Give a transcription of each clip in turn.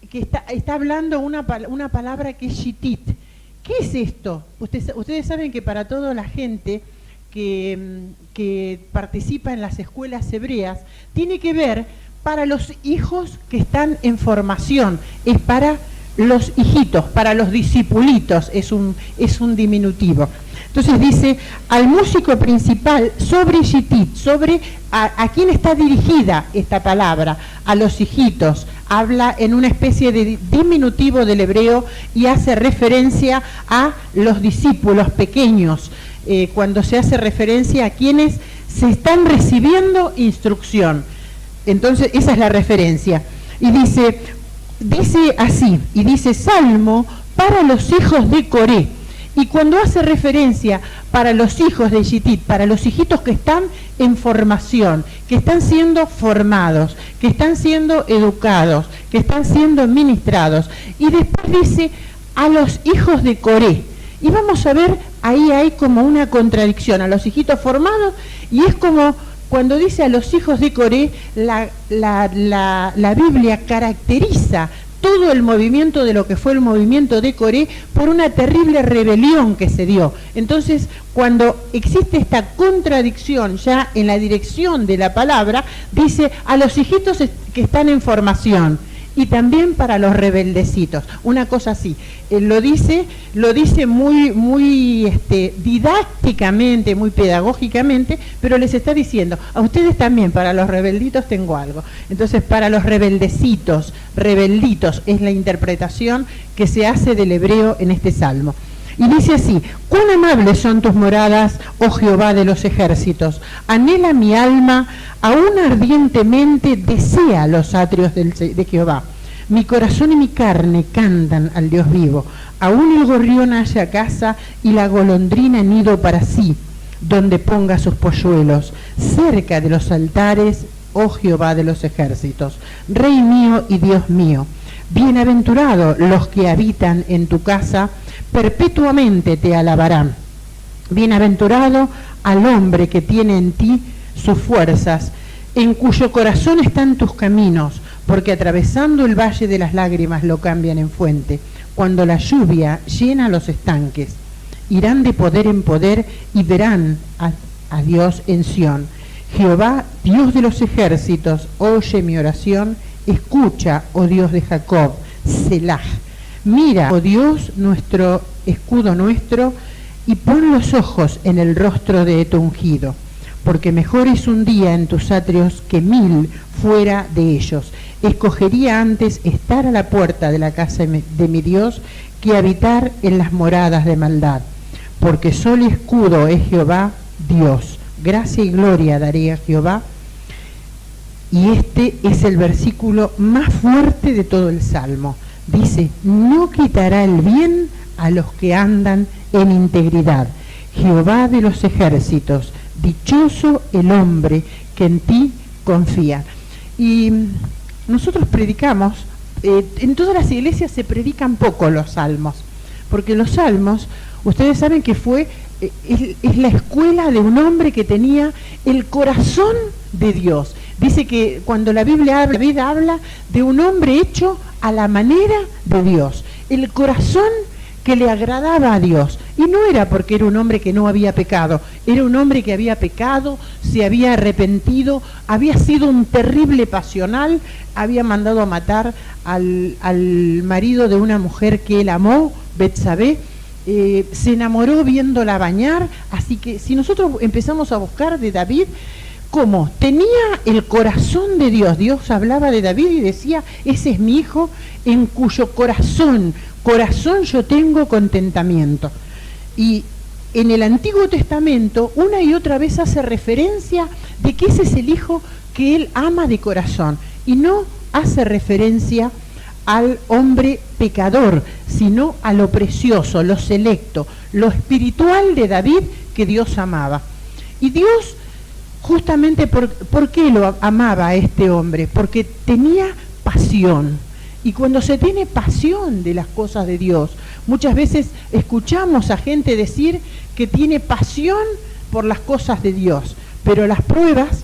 que está hablando una palabra que es shitit. ¿Qué es esto? Ustedes saben que para toda la gente que participa en las escuelas hebreas, tiene que ver para los hijos que están en formación, es para los hijitos, para los discipulitos, es un diminutivo. Entonces dice, al músico principal, sobre shitit, sobre a quién está dirigida esta palabra, a los hijitos, habla en una especie de diminutivo del hebreo y hace referencia a los discípulos pequeños, cuando se hace referencia a quienes se están recibiendo instrucción. Entonces esa es la referencia. Y dice así, y dice Salmo para los hijos de Coré. Y cuando hace referencia para los hijos de Shitit, para los hijitos que están en formación, que están siendo formados, que están siendo educados, que están siendo ministrados, y después dice a los hijos de Coré. Y vamos a ver, ahí hay como una contradicción, a los hijitos formados, y es como cuando dice a los hijos de Coré, la Biblia caracteriza todo el movimiento de lo que fue el movimiento de Coré por una terrible rebelión que se dio. Entonces, cuando existe esta contradicción ya en la dirección de la palabra, dice a los hijitos que están en formación y también para los rebeldecitos, una cosa así. Lo dice muy didácticamente, muy pedagógicamente, pero les está diciendo, a ustedes también, para los rebelditos tengo algo. Entonces, para los rebelditos es la interpretación que se hace del hebreo en este salmo. Y dice así, cuán amables son tus moradas, oh Jehová de los ejércitos, anhela mi alma, aún ardientemente desea los atrios de Jehová. Mi corazón y mi carne cantan al Dios vivo, aún el gorrión halla casa y la golondrina nido para sí, donde ponga sus polluelos, cerca de los altares, oh Jehová de los ejércitos, Rey mío y Dios mío. Bienaventurados los que habitan en tu casa, perpetuamente te alabarán. Bienaventurado al hombre que tiene en ti sus fuerzas, en cuyo corazón están tus caminos, porque atravesando el valle de las lágrimas lo cambian en fuente, cuando la lluvia llena los estanques. Irán de poder en poder y verán a Dios en Sión. Jehová, Dios de los ejércitos, oye mi oración, escucha, oh Dios de Jacob, Selah. Mira, oh Dios, nuestro escudo nuestro, y pon los ojos en el rostro de tu ungido, porque mejor es un día en tus atrios que 1000 fuera de ellos. Escogería antes estar a la puerta de la casa de mi Dios que habitar en las moradas de maldad, porque sol y escudo es Jehová Dios. Gracia y gloria daré a Jehová. Y este es el versículo más fuerte de todo el Salmo. Dice, no quitará el bien a los que andan en integridad. Jehová de los ejércitos, dichoso el hombre que en ti confía. Y nosotros predicamos, en todas las iglesias se predican poco los salmos, porque los salmos, ustedes saben que es la escuela de un hombre que tenía el corazón de Dios. Dice que cuando la Biblia habla de un hombre hecho a la manera de Dios, el corazón que le agradaba a Dios. Y no era porque era un hombre que no había pecado, era un hombre que había pecado, se había arrepentido, había sido un terrible pasional, había mandado a matar al marido de una mujer que él amó, Betsabé, se enamoró viéndola bañar. Así que si nosotros empezamos a buscar de David, ¿cómo? Tenía el corazón de Dios. Dios hablaba de David y decía, ese es mi hijo en cuyo corazón yo tengo contentamiento. Y en el Antiguo Testamento una y otra vez hace referencia de que ese es el hijo que él ama de corazón, y no hace referencia al hombre pecador, sino a lo precioso, lo selecto, lo espiritual de David que Dios amaba. Y Dios, justamente ¿por qué lo amaba a este hombre? Porque tenía pasión. Y cuando se tiene pasión de las cosas de Dios, muchas veces escuchamos a gente decir que tiene pasión por las cosas de Dios, pero las pruebas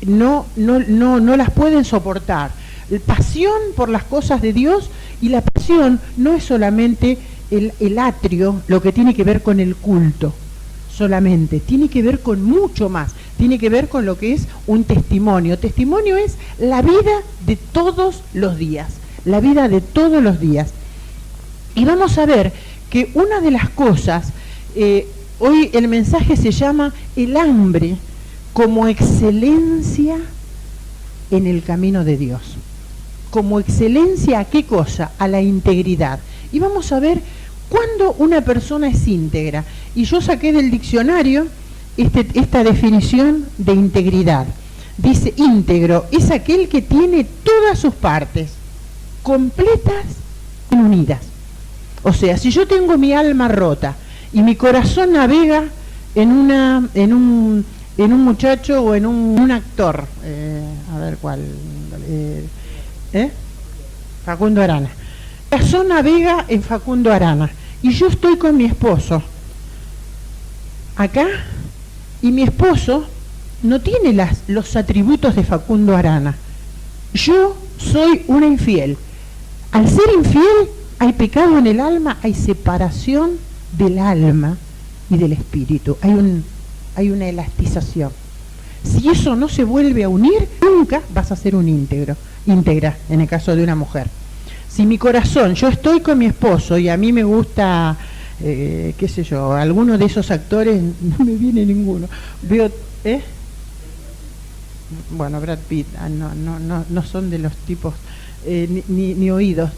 no las pueden soportar. pasión por las cosas de Dios, y la pasión no es solamente el atrio, lo que tiene que ver con el culto solamente, tiene que ver con mucho más, tiene que ver con lo que es un testimonio. Testimonio es la vida de todos los días, la vida de todos los días. Y vamos a ver que una de las cosas, hoy el mensaje se llama el hambre como excelencia en el camino de Dios. Como excelencia, ¿a qué cosa? A la integridad. Y vamos a ver cuándo una persona es íntegra. Y yo saqué del diccionario esta definición de integridad. Dice: íntegro es aquel que tiene todas sus partes completas y unidas. O sea, si yo tengo mi alma rota y mi corazón navega en un muchacho o en un actor, a ver cuál, Facundo Arana. Mi corazón navega en Facundo Arana y yo estoy con mi esposo acá, y mi esposo no tiene los atributos de Facundo Arana. Yo soy una infiel. Al ser infiel hay pecado en el alma, hay separación del alma y del espíritu, hay una elastización. Si eso no se vuelve a unir, nunca vas a ser un íntegra en el caso de una mujer. Si mi corazón, yo estoy con mi esposo y a mí me gusta, qué sé yo, alguno de esos actores, no me viene ninguno, veo, bueno, Brad Pitt, no son de los tipos, ni oídos.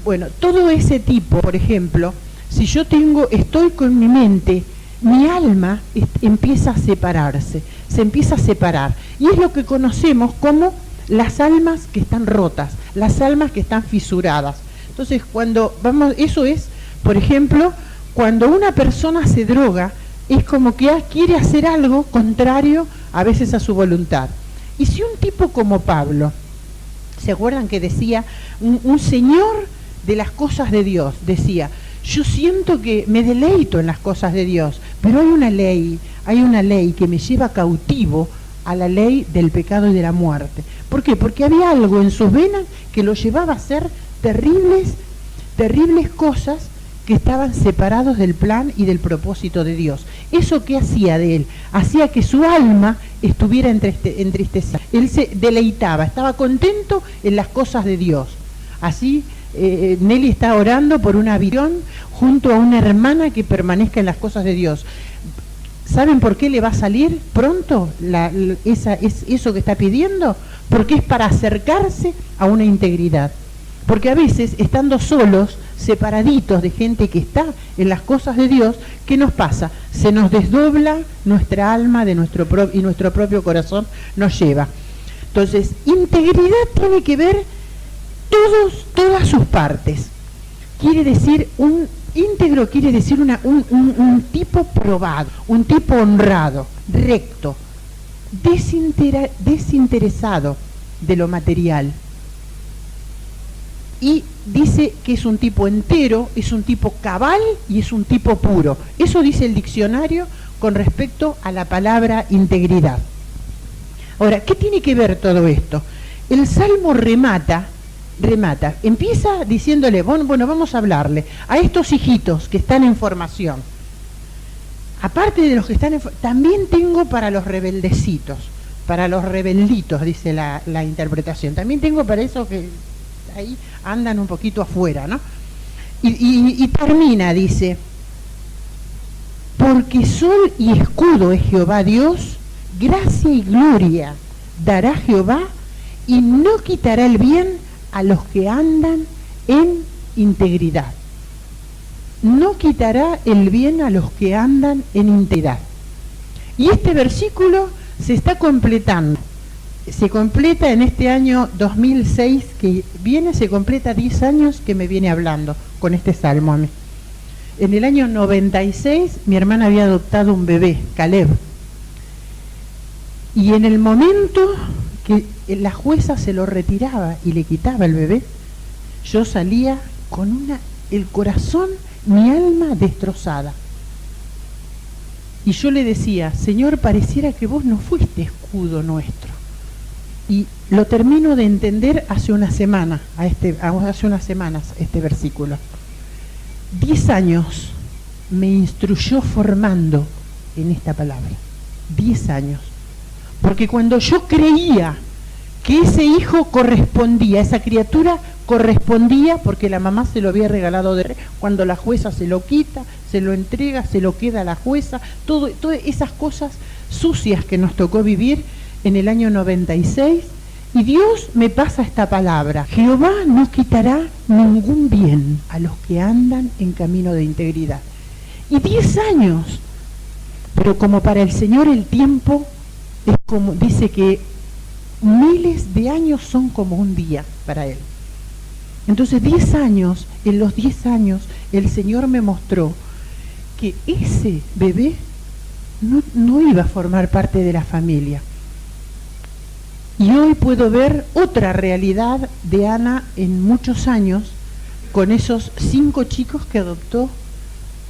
Bueno, todo ese tipo, por ejemplo, si yo estoy con mi mente, mi alma empieza a separarse, se empieza a separar. Y es lo que conocemos como las almas que están rotas, las almas que están fisuradas. Entonces, eso es, por ejemplo, cuando una persona se droga, es como que quiere hacer algo contrario a veces a su voluntad. Y si un tipo como Pablo, ¿se acuerdan que decía un señor de las cosas de Dios? Decía: yo siento que me deleito en las cosas de Dios, pero hay una ley que me lleva cautivo a la ley del pecado y de la muerte. ¿Por qué? Porque había algo en sus venas que lo llevaba a hacer terribles cosas que estaban separados del plan y del propósito de Dios. ¿Eso qué hacía de él? Hacía que su alma estuviera entristecida. Él se deleitaba, estaba contento en las cosas de Dios. Así Nelly está orando por una visión junto a una hermana que permanezca en las cosas de Dios. ¿Saben por qué le va a salir pronto eso que está pidiendo? Porque es para acercarse a una integridad. Porque a veces, estando solos, separaditos de gente que está en las cosas de Dios, ¿qué nos pasa? Se nos desdobla nuestra alma y nuestro propio corazón nos lleva. Entonces, integridad tiene que ver todas sus partes. Quiere decir, un íntegro quiere decir un tipo probado, un tipo honrado, recto, desinteresado de lo material. Y dice que es un tipo entero, es un tipo cabal y es un tipo puro. Eso dice el diccionario con respecto a la palabra integridad. Ahora, ¿qué tiene que ver todo esto? El Salmo remata, empieza diciéndole, bueno, vamos a hablarle a estos hijitos que están en formación. Aparte de los que están también tengo para los rebeldecitos, para los rebelditos, dice la interpretación. También tengo para esos que ahí andan un poquito afuera, ¿no? Y termina, dice: porque sol y escudo es Jehová Dios, gracia y gloria dará Jehová, y no quitará el bien a los que andan en integridad. No quitará el bien a los que andan en integridad. Y este versículo se está completando. Se completa en este año 2006 que viene, se completa 10 años que me viene hablando con este salmo a mí. En el año 96 mi hermana había adoptado un bebé, Caleb. Y en el momento que la jueza se lo retiraba y le quitaba el bebé, yo salía con el corazón, mi alma destrozada. Y yo le decía: Señor, pareciera que vos no fuiste escudo nuestro. Y lo termino de entender hace unas semanas este versículo. 10 años me instruyó formando en esta palabra. 10 años. Porque cuando yo creía que ese hijo correspondía, esa criatura correspondía, porque la mamá se lo había regalado cuando la jueza se lo quita, se lo entrega, se lo queda a la jueza, todas esas cosas sucias que nos tocó vivir en el año 96, y Dios me pasa esta palabra: Jehová no quitará ningún bien a los que andan en camino de integridad. Y 10 años, pero como para el Señor el tiempo es como, dice que miles de años son como un día para Él. Entonces 10 años, en los 10 años el Señor me mostró que ese bebé no iba a formar parte de la familia. Y hoy puedo ver otra realidad de Ana en muchos años, con esos 5 chicos que adoptó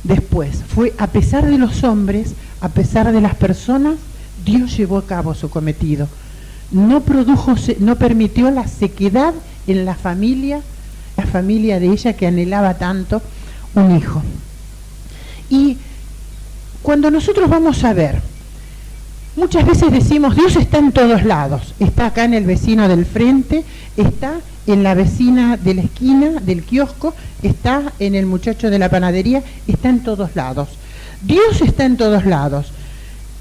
después. Fue a pesar de los hombres, a pesar de las personas, Dios llevó a cabo su cometido. No permitió la sequedad en la familia de ella que anhelaba tanto un hijo. Y cuando nosotros vamos a ver, muchas veces decimos, Dios está en todos lados, está acá en el vecino del frente, está en la vecina de la esquina del kiosco, está en el muchacho de la panadería, está en todos lados. Dios está en todos lados.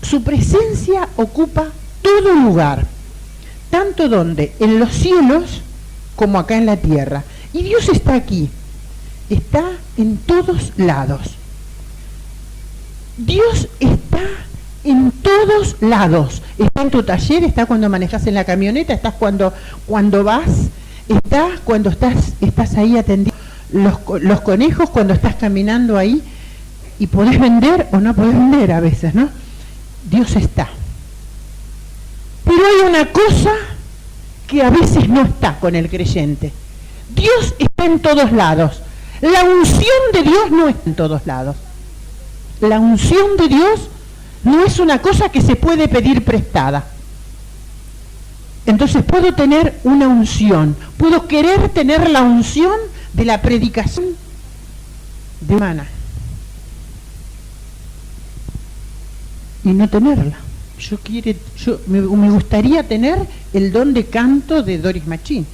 Su presencia ocupa todo lugar, tanto donde, en los cielos como acá en la tierra. Y Dios está aquí, está en todos lados. Dios está en todos lados. Está en tu taller, está cuando manejas en la camioneta, estás cuando vas, está cuando estás ahí atendiendo los conejos, cuando estás caminando ahí y podés vender o no podés vender a veces, ¿no? Dios está. Pero hay una cosa que a veces no está con el creyente. Dios está en todos lados. La unción de Dios no está en todos lados. La unción de Dios no es una cosa que se puede pedir prestada. Entonces puedo tener una unción, puedo querer tener la unción de la predicación de humana y no tenerla. Me gustaría tener el don de canto de Doris Machín,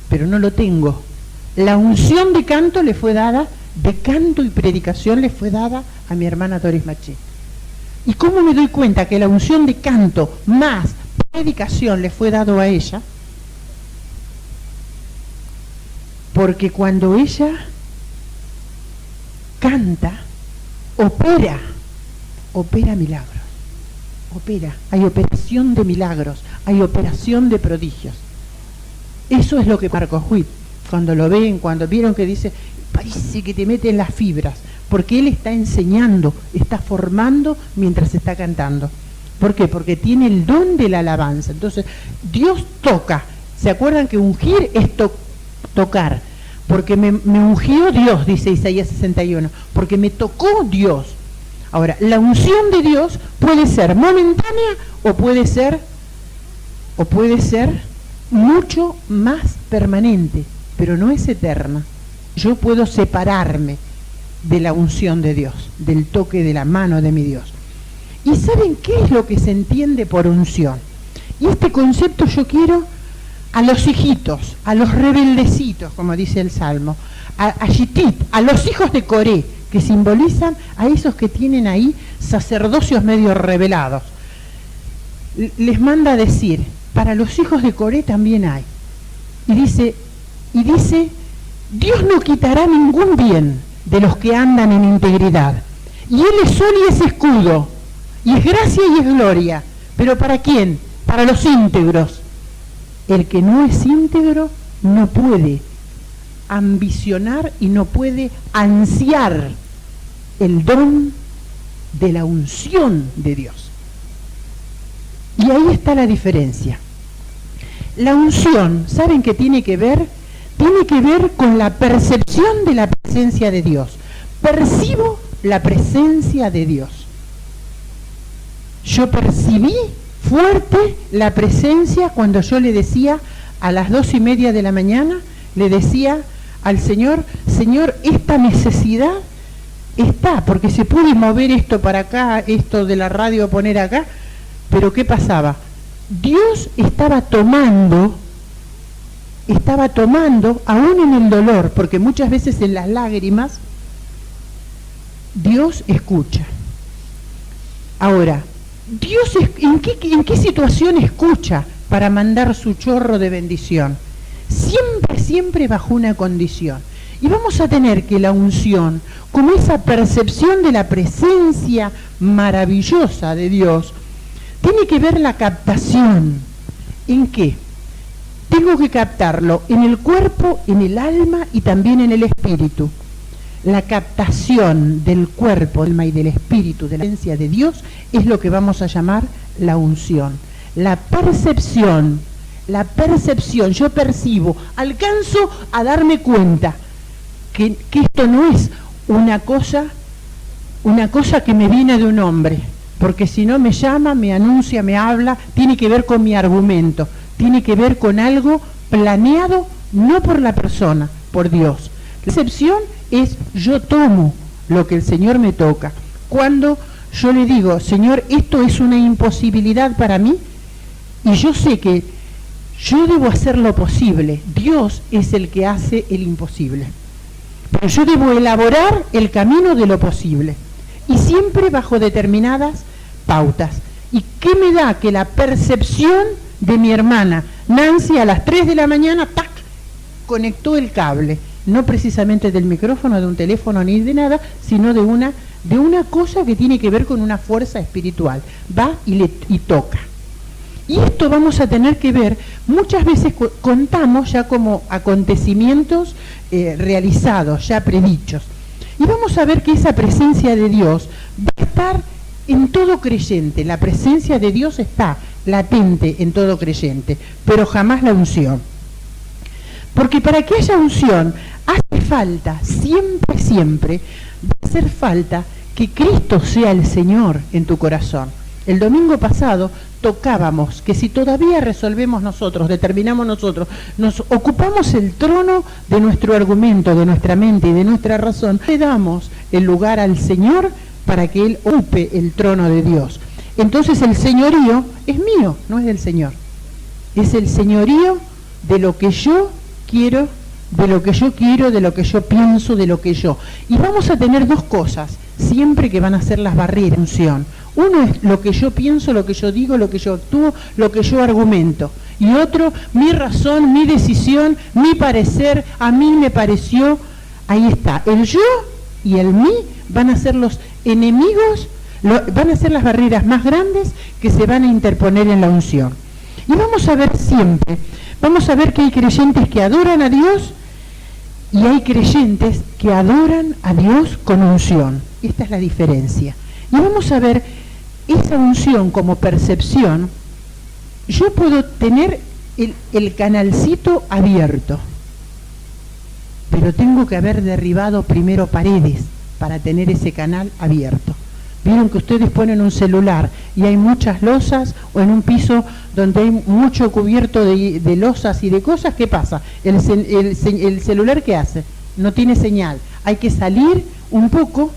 pero no lo tengo. La unción de canto le fue dada, de canto y predicación le fue dada a mi hermana Doris Machín. ¿Y cómo me doy cuenta que la unción de canto más predicación le fue dado a ella? Porque cuando ella canta, opera milagros. Hay operación de milagros, hay operación de prodigios. Eso es lo que Marcos Witt, cuando lo ven, cuando vieron que dice, parece que te mete en las fibras, porque él está enseñando, está formando mientras está cantando. ¿Por qué? Porque tiene el don de la alabanza. Entonces, Dios toca. ¿Se acuerdan que ungir es tocar? Porque me ungió Dios, dice Isaías 61, porque me tocó Dios. Ahora, la unción de Dios puede ser momentánea o puede ser mucho más permanente, pero no es eterna. Yo puedo separarme de la unción de Dios, del toque de la mano de mi Dios. ¿Y saben qué es lo que se entiende por unción? Y este concepto yo quiero a los hijitos, a los rebeldecitos, como dice el Salmo, a Yitit, a los hijos de Coré, que simbolizan a esos que tienen ahí sacerdocios medio revelados. Les manda a decir, para los hijos de Coré también hay. Y dice, Dios no quitará ningún bien de los que andan en integridad. Y Él es sol y es escudo, y es gracia y es gloria. ¿Pero para quién? Para los íntegros. El que no es íntegro no puede ambicionar y no puede ansiar el don de la unción de Dios. Y ahí está la diferencia. La unción, ¿saben qué tiene que ver? Tiene que ver con la percepción de la presencia de Dios. Percibo la presencia de Dios. Yo percibí fuerte la presencia cuando yo le decía a las 2:30 de la mañana le decía al Señor, Señor, esta necesidad está, porque se puede mover esto para acá, esto de la radio poner acá, pero ¿qué pasaba? Dios estaba tomando, aún en el dolor, porque muchas veces en las lágrimas, Dios escucha. Ahora, Dios, ¿en qué situación escucha para mandar su chorro de bendición? Siempre bajo una condición. Y vamos a tener que la unción, como esa percepción de la presencia maravillosa de Dios, tiene que ver la captación. ¿En qué? Tengo que captarlo en el cuerpo, en el alma y también en el espíritu. La captación del cuerpo, del alma y del espíritu, de la presencia de Dios, es lo que vamos a llamar la unción. La percepción, yo percibo, alcanzo a darme cuenta que esto no es una cosa que me viene de un hombre, porque si no me llama, me anuncia, me habla, tiene que ver con mi argumento, tiene que ver con algo planeado, no por la persona, por Dios. La percepción es yo tomo lo que el Señor me toca. Cuando yo le digo, Señor, esto es una imposibilidad para mí, y yo sé que yo debo hacer lo posible, Dios es el que hace el imposible. Pero yo debo elaborar el camino de lo posible, y siempre bajo determinadas pautas. ¿Y qué me da? Que la percepción de mi hermana Nancy a las 3 de la mañana, ¡tac!, conectó el cable, no precisamente del micrófono, de un teléfono ni de nada, sino de una cosa que tiene que ver con una fuerza espiritual. Va y toca. Y esto vamos a tener que ver, muchas veces contamos ya como acontecimientos realizados, ya predichos. Y vamos a ver que esa presencia de Dios va a estar en todo creyente. La presencia de Dios está latente en todo creyente, pero jamás la unción. Porque para que haya unción, hace falta, siempre, va a hacer falta que Cristo sea el Señor en tu corazón. El domingo pasado tocábamos que si todavía resolvemos nosotros, determinamos nosotros, nos ocupamos el trono de nuestro argumento, de nuestra mente y de nuestra razón, le damos el lugar al Señor para que Él ocupe el trono de Dios. Entonces el señorío es mío, no es del Señor. Es el señorío de lo que yo quiero, de lo que yo pienso, de lo que yo. Y vamos a tener dos cosas siempre que van a ser las barreras de unción. Uno es lo que yo pienso, lo que yo digo, lo que yo actúo, lo que yo argumento. Y otro, mi razón, mi decisión, mi parecer, a mí me pareció. Ahí está, el yo y el mí van a ser los enemigos, van a ser las barreras más grandes que se van a interponer en la unción. Y vamos a ver que hay creyentes que adoran a Dios y hay creyentes que adoran a Dios con unción. Esta es la diferencia. Y vamos a ver esa unción como percepción. Yo puedo tener el canalcito abierto, pero tengo que haber derribado primero paredes para tener ese canal abierto. Vieron que ustedes ponen un celular y hay muchas losas, o en un piso donde hay mucho cubierto de losas y de cosas, ¿qué pasa? El celular, ¿qué hace? No tiene señal. Hay que salir un poco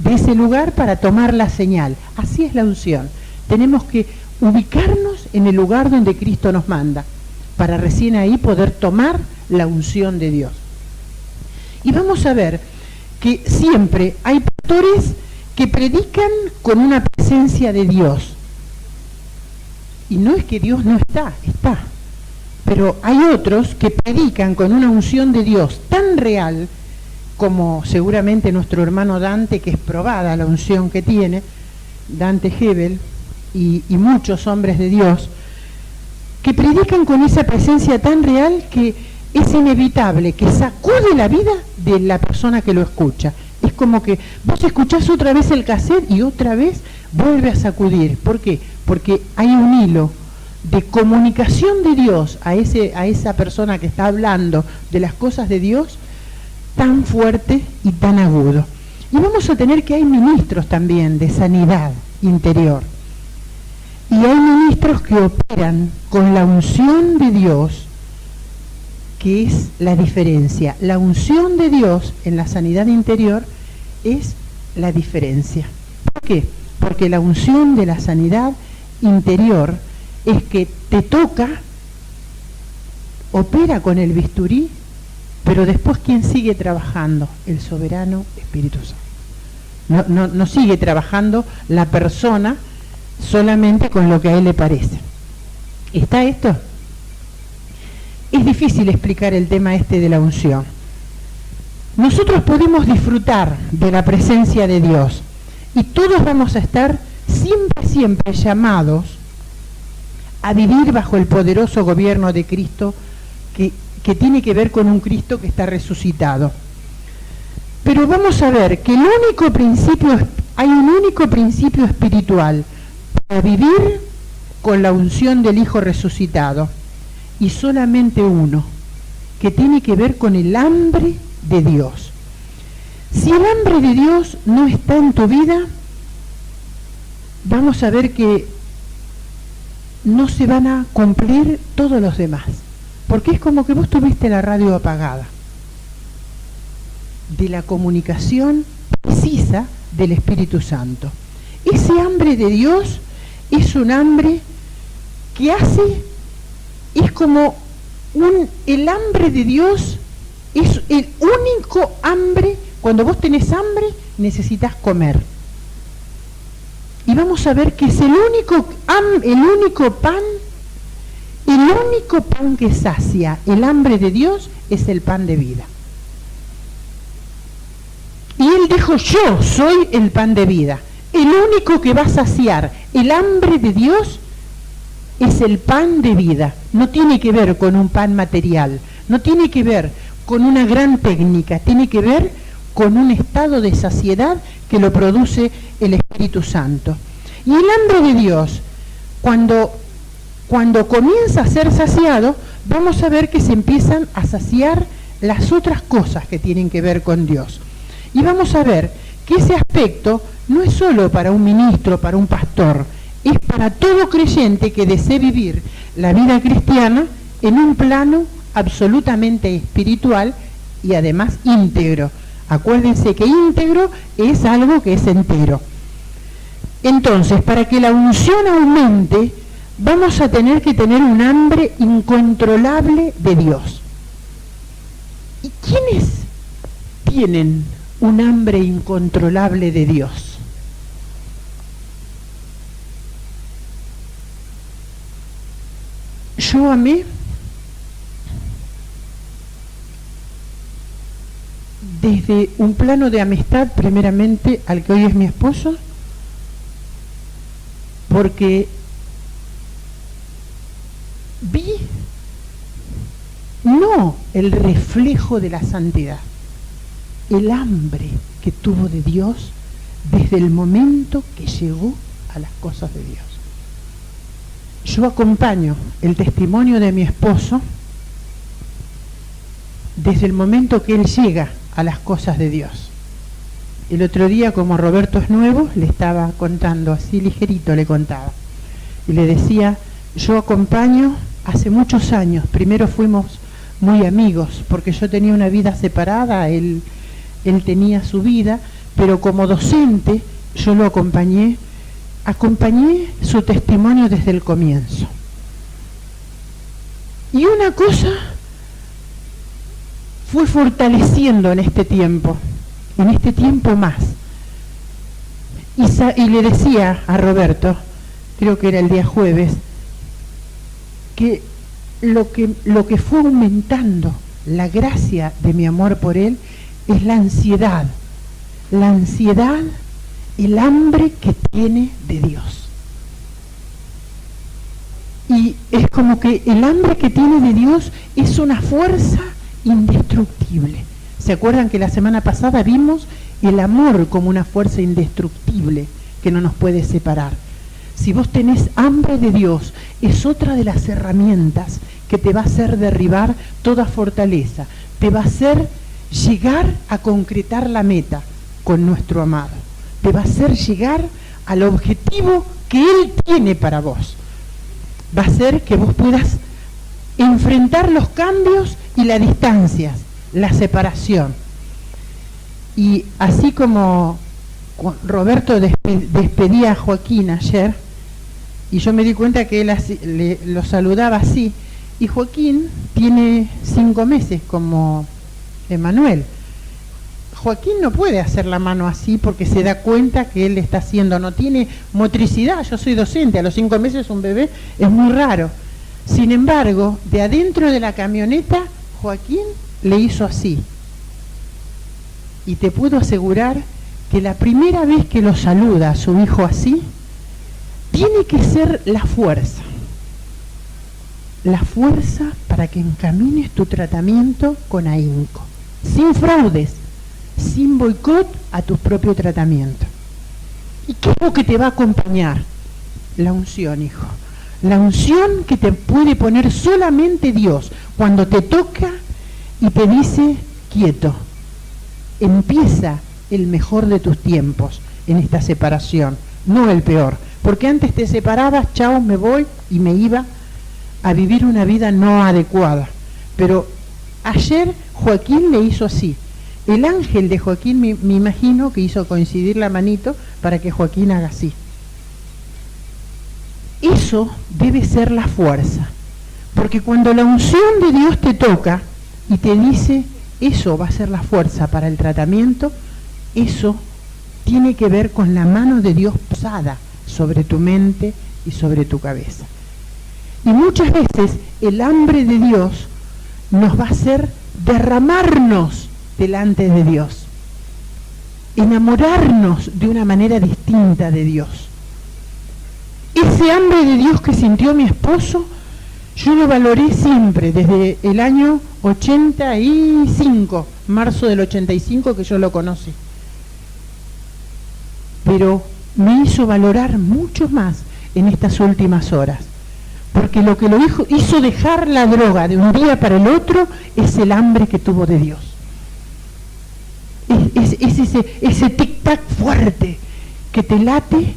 de ese lugar para tomar la señal. Así es la unción. Tenemos que ubicarnos en el lugar donde Cristo nos manda, para recién ahí poder tomar la unción de Dios. Y vamos a ver que siempre hay pastores que predican con una presencia de Dios. Y no es que Dios no está, está. Pero hay otros que predican con una unción de Dios tan real, como seguramente nuestro hermano Dante, que es probada la unción que tiene, Dante Hebel, y muchos hombres de Dios, que predican con esa presencia tan real que es inevitable, que sacude la vida de la persona que lo escucha. Es como que vos escuchás otra vez el cassette y otra vez vuelve a sacudir. ¿Por qué? Porque hay un hilo de comunicación de Dios a esa persona que está hablando de las cosas de Dios tan fuerte y tan agudo. Y vamos a tener que hay ministros también de sanidad interior. Y hay ministros que operan con la unción de Dios que es la diferencia. La unción de Dios en la sanidad interior es la diferencia. ¿Por qué? Porque la unción de la sanidad interior es que te toca, opera con el bisturí, pero después ¿quién sigue trabajando? El soberano Espíritu Santo. No sigue trabajando la persona solamente con lo que a él le parece. ¿Está esto? Es difícil explicar el tema este de la unción. Nosotros podemos disfrutar de la presencia de Dios y todos vamos a estar siempre llamados a vivir bajo el poderoso gobierno de Cristo que tiene que ver con un Cristo que está resucitado. Pero vamos a ver que hay un único principio espiritual para vivir con la unción del Hijo resucitado, y solamente uno, que tiene que ver con el hambre de Dios. Si el hambre de Dios no está en tu vida, vamos a ver que no se van a cumplir todos los demás, porque es como que vos tuviste la radio apagada de la comunicación precisa del Espíritu Santo. Ese hambre de Dios es un hambre que es como el hambre de Dios es el único hambre. Cuando vos tenés hambre, necesitas comer. Y vamos a ver que es el único pan que sacia el hambre de Dios es el pan de vida. Y Él dijo, yo soy el pan de vida. El único que va a saciar el hambre de Dios es el pan de vida. No tiene que ver con un pan material, no tiene que ver con una gran técnica, tiene que ver con un estado de saciedad que lo produce el Espíritu Santo. Y el hambre de Dios, cuando comienza a ser saciado, vamos a ver que se empiezan a saciar las otras cosas que tienen que ver con Dios. Y vamos a ver que ese aspecto no es solo para un ministro, para un pastor, es para todo creyente que desee vivir la vida cristiana en un plano absolutamente espiritual y además íntegro. Acuérdense que íntegro es algo que es entero. Entonces, para que la unción aumente, vamos a tener que tener un hambre incontrolable de Dios. ¿Y quiénes tienen un hambre incontrolable de Dios? Yo amé desde un plano de amistad, primeramente, al que hoy es mi esposo, porque vi no el reflejo de la santidad, el hambre que tuvo de Dios desde el momento que llegó a las cosas de Dios. Yo acompaño el testimonio de mi esposo desde el momento que él llega a las cosas de Dios. El otro día, como Roberto es nuevo, le estaba contando, así ligerito le contaba, y le decía, yo acompaño hace muchos años, primero fuimos muy amigos, porque yo tenía una vida separada, él tenía su vida, pero como docente yo lo acompañé su testimonio desde el comienzo. Y una cosa fue fortaleciendo en este tiempo más. Y le decía a Roberto, creo que era el día jueves, que lo que fue aumentando la gracia de mi amor por él es la ansiedad, el hambre que tiene de Dios. Y es como que el hambre que tiene de Dios es una fuerza indestructible. ¿Se acuerdan que la semana pasada vimos el amor como una fuerza indestructible que no nos puede separar? Si vos tenés hambre de Dios, es otra de las herramientas que te va a hacer derribar toda fortaleza, te va a hacer llegar a concretar la meta con nuestro amado, te va a hacer llegar al objetivo que Él tiene para vos. Va a hacer que vos puedas enfrentar los cambios y las distancias, la separación. Y así como Roberto despedía a Joaquín ayer, y yo me di cuenta que él lo saludaba así, y Joaquín tiene 5 meses como Emanuel. Joaquín no puede hacer la mano así porque se da cuenta que él está haciendo, no tiene motricidad. Yo soy docente, a los 5 meses un bebé es muy raro. Sin embargo, de adentro de la camioneta, Joaquín le hizo así. Y te puedo asegurar que la primera vez que lo saluda a su hijo así, tiene que ser la fuerza para que encamines tu tratamiento con ahínco, sin fraudes, sin boicot a tu propio tratamiento. ¿Y qué es lo que te va a acompañar? La unción, hijo. La unción que te puede poner solamente Dios cuando te toca y te dice, quieto, empieza el mejor de tus tiempos en esta separación, no el peor. Porque antes te separabas, chao, me voy, y me iba a vivir una vida no adecuada. Pero ayer Joaquín le hizo así. El ángel de Joaquín me imagino que hizo coincidir la manito para que Joaquín haga así. Eso debe ser la fuerza. Porque cuando la unción de Dios te toca y te dice, eso va a ser la fuerza para el tratamiento, eso tiene que ver con la mano de Dios posada sobre tu mente y sobre tu cabeza. Y muchas veces el hambre de Dios nos va a hacer derramarnos delante de Dios, enamorarnos de una manera distinta de Dios. Ese hambre de Dios que sintió mi esposo, yo lo valoré siempre, desde el año 85, marzo del 85 que yo lo conocí. Pero me hizo valorar mucho más en estas últimas horas, porque lo que lo hizo dejar la droga de un día para el otro es el hambre que tuvo de Dios. Es ese tic-tac fuerte que te late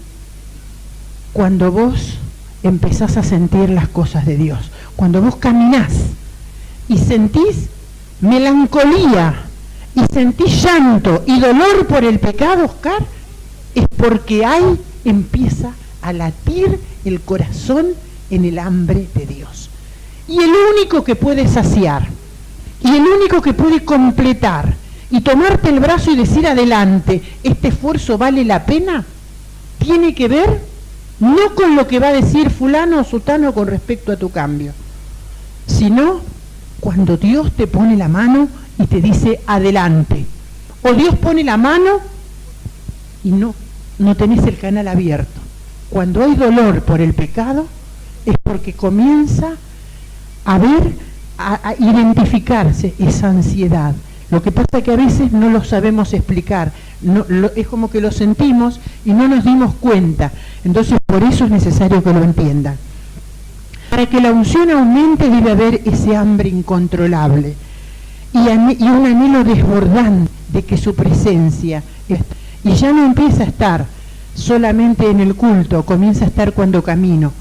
cuando vos empezás a sentir las cosas de Dios, cuando vos caminás y sentís melancolía y sentís llanto y dolor por el pecado, Oscar, es porque ahí empieza a latir el corazón en el hambre de Dios. Y el único que puede saciar, y el único que puede completar, y tomarte el brazo y decir adelante, este esfuerzo vale la pena, tiene que ver no con lo que va a decir fulano o sutano con respecto a tu cambio, sino cuando Dios te pone la mano y te dice adelante. O Dios pone la mano y no tenés el canal abierto. Cuando hay dolor por el pecado, es porque comienza a ver, a identificarse esa ansiedad. Lo que pasa es que a veces no lo sabemos explicar, es como que lo sentimos y no nos dimos cuenta. Entonces por eso es necesario que lo entiendan. Para que la unción aumente debe haber ese hambre incontrolable y un anhelo desbordante de que su presencia, y ya no empieza a estar solamente en el culto, comienza a estar cuando camino.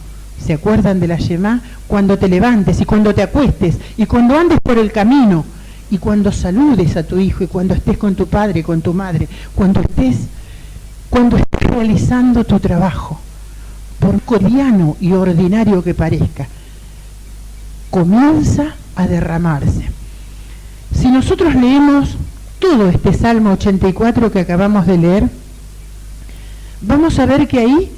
¿Se acuerdan de la Shemá? Cuando te levantes y cuando te acuestes y cuando andes por el camino y cuando saludes a tu hijo y cuando estés con tu padre, con tu madre, cuando estés realizando tu trabajo, por cotidiano y ordinario que parezca, comienza a derramarse. Si nosotros leemos todo este Salmo 84 que acabamos de leer, vamos a ver que ahí,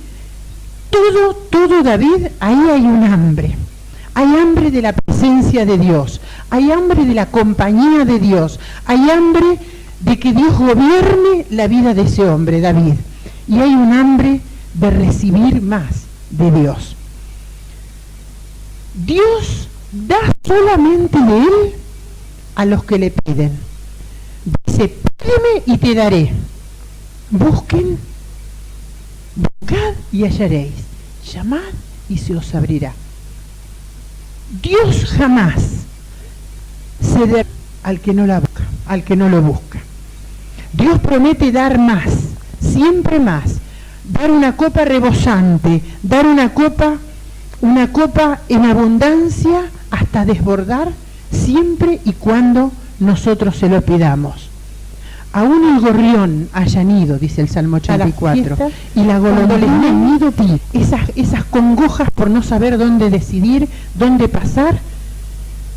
todo David, ahí hay un hambre. Hay hambre de la presencia de Dios, hay hambre de la compañía de Dios, hay hambre de que Dios gobierne la vida de ese hombre, David. Y hay un hambre de recibir más de Dios. Dios da solamente de Él a los que le piden. Dice, pídeme y te daré. Busquen, buscad y hallaréis. Llamad y se os abrirá. Dios jamás se da al que no la busca, al que no lo busca. Dios promete dar más, siempre más, dar una copa rebosante, dar una copa en abundancia hasta desbordar siempre y cuando nosotros se lo pidamos. Aún el gorrión haya nido, dice el Salmo 84, y la golondrina en nido, esas congojas por no saber dónde decidir, dónde pasar,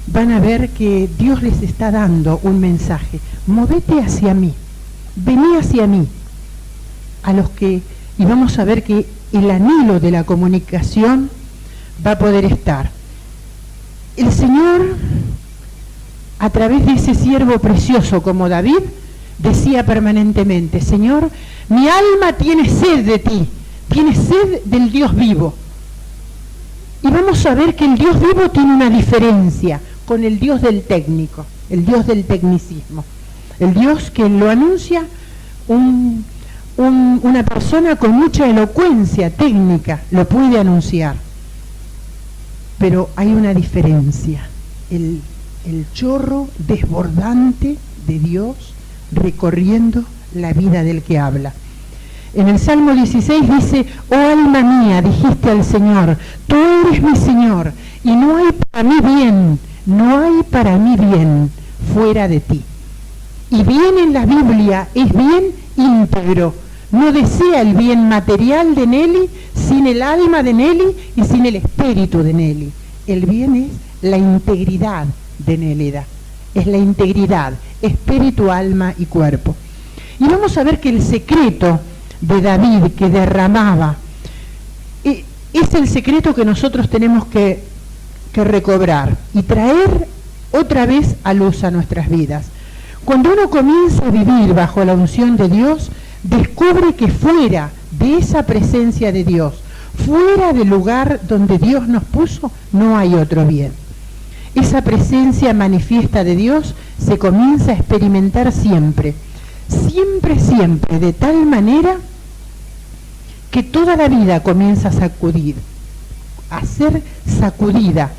van a ver que Dios les está dando un mensaje. Movete hacia mí, vení hacia mí. Y vamos a ver que el anhelo de la comunicación va a poder estar. El Señor, a través de ese siervo precioso como David, decía permanentemente: Señor, mi alma tiene sed de ti, tiene sed del Dios vivo. Y vamos a ver que el Dios vivo tiene una diferencia con el Dios del técnico, el Dios del tecnicismo. El Dios que lo anuncia una persona con mucha elocuencia técnica, lo puede anunciar. Pero hay una diferencia, el chorro desbordante de Dios recorriendo la vida del que habla. En el Salmo 16 dice: oh alma mía, dijiste al Señor, tú eres mi Señor, y no hay para mí bien fuera de ti. Y bien en la Biblia es bien íntegro, no desea el bien material de Nelly sin el alma de Nelly y sin el espíritu de Nelly. El bien es la integridad de Nélida, es la integridad, espíritu, alma y cuerpo. Y vamos a ver que el secreto de David que derramaba es el secreto que nosotros tenemos que recobrar y traer otra vez a luz a nuestras vidas. Cuando uno comienza a vivir bajo la unción de Dios, descubre que fuera de esa presencia de Dios, fuera del lugar donde Dios nos puso, no hay otro bien. Esa presencia manifiesta de Dios se comienza a experimentar siempre, siempre, siempre, de tal manera que toda la vida comienza a sacudir, a ser sacudida,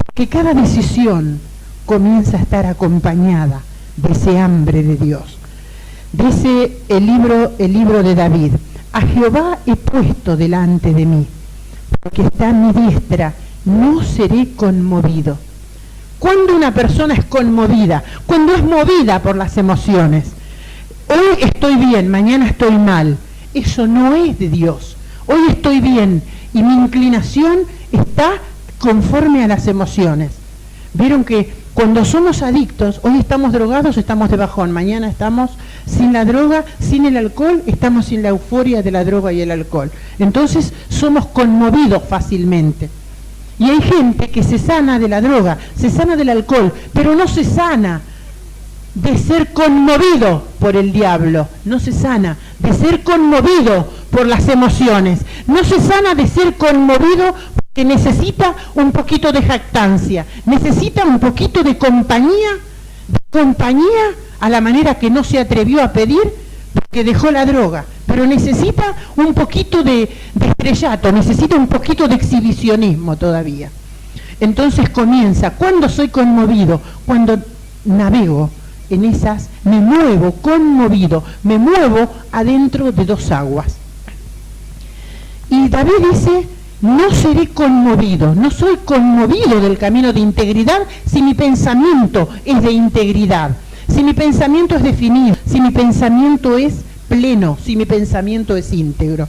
porque cada decisión comienza a estar acompañada de ese hambre de Dios. Dice el libro de David: a Jehová he puesto delante de mí, porque está a mi diestra, no seré conmovido. Cuando una persona es conmovida, cuando es movida por las emociones, hoy estoy bien, mañana estoy mal, eso no es de Dios. Hoy estoy bien y mi inclinación está conforme a las emociones. Vieron que cuando somos adictos, hoy estamos drogados, estamos de bajón, mañana estamos sin la droga, sin el alcohol, estamos sin la euforia de la droga y el alcohol. Entonces somos conmovidos fácilmente. Y hay gente que se sana de la droga, se sana del alcohol, pero no se sana de ser conmovido por el diablo, no se sana de ser conmovido por las emociones, no se sana de ser conmovido porque necesita un poquito de jactancia, necesita un poquito de compañía a la manera que no se atrevió a pedir porque dejó la droga, pero necesita un poquito de estrellato, necesita un poquito de exhibicionismo todavía. Entonces comienza, ¿cuándo soy conmovido? Cuando navego en esas, me muevo conmovido, me muevo adentro de dos aguas. Y David dice: no seré conmovido, no soy conmovido del camino de integridad si mi pensamiento es de integridad, si mi pensamiento es definido, si mi pensamiento es pleno, si mi pensamiento es íntegro.